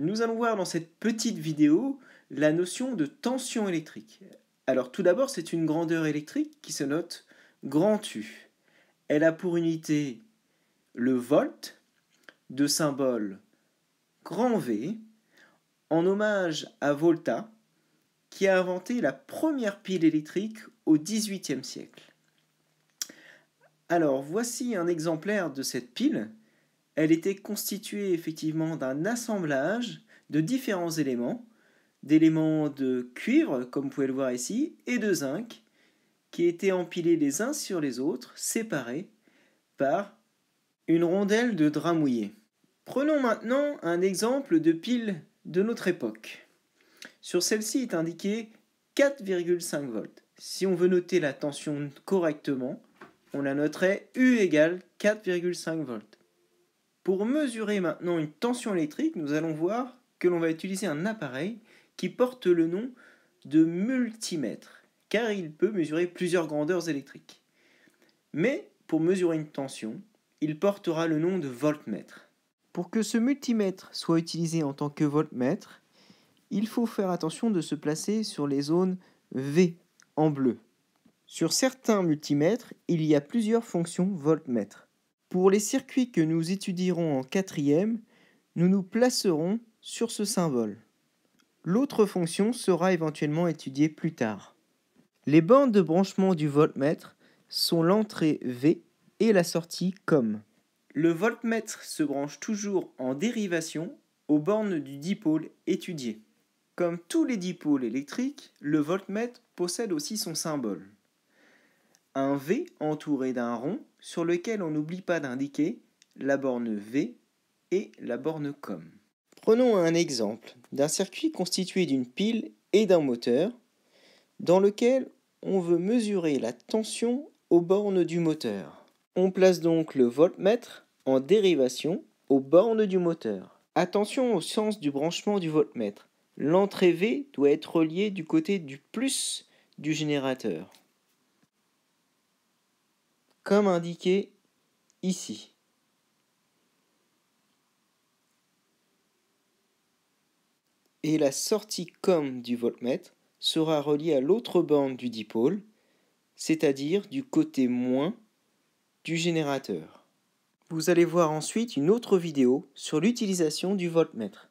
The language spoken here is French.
Nous allons voir dans cette petite vidéo la notion de tension électrique. Alors tout d'abord, c'est une grandeur électrique qui se note grand U. Elle a pour unité le volt, de symbole grand V, en hommage à Volta, qui a inventé la première pile électrique au XVIIIe siècle. Alors voici un exemplaire de cette pile. Elle était constituée effectivement d'un assemblage de différents éléments, d'éléments de cuivre, comme vous pouvez le voir ici, et de zinc, qui étaient empilés les uns sur les autres, séparés par une rondelle de drap mouillé. Prenons maintenant un exemple de pile de notre époque. Sur celle-ci est indiqué 4,5 volts. Si on veut noter la tension correctement, on la noterait U égale 4,5 volts. Pour mesurer maintenant une tension électrique, nous allons voir que l'on va utiliser un appareil qui porte le nom de multimètre, car il peut mesurer plusieurs grandeurs électriques. Mais pour mesurer une tension, il portera le nom de voltmètre. Pour que ce multimètre soit utilisé en tant que voltmètre, il faut faire attention de se placer sur les zones V en bleu. Sur certains multimètres, il y a plusieurs fonctions voltmètre. Pour les circuits que nous étudierons en quatrième, nous nous placerons sur ce symbole. L'autre fonction sera éventuellement étudiée plus tard. Les bornes de branchement du voltmètre sont l'entrée V et la sortie COM. Le voltmètre se branche toujours en dérivation aux bornes du dipôle étudié. Comme tous les dipôles électriques, le voltmètre possède aussi son symbole. Un V entouré d'un rond sur lequel on n'oublie pas d'indiquer la borne V et la borne COM. Prenons un exemple d'un circuit constitué d'une pile et d'un moteur dans lequel on veut mesurer la tension aux bornes du moteur. On place donc le voltmètre en dérivation aux bornes du moteur. Attention au sens du branchement du voltmètre. L'entrée V doit être reliée du côté du plus du générateur, comme indiqué ici. Et la sortie COM du voltmètre sera reliée à l'autre borne du dipôle, c'est-à-dire du côté moins du générateur. Vous allez voir ensuite une autre vidéo sur l'utilisation du voltmètre.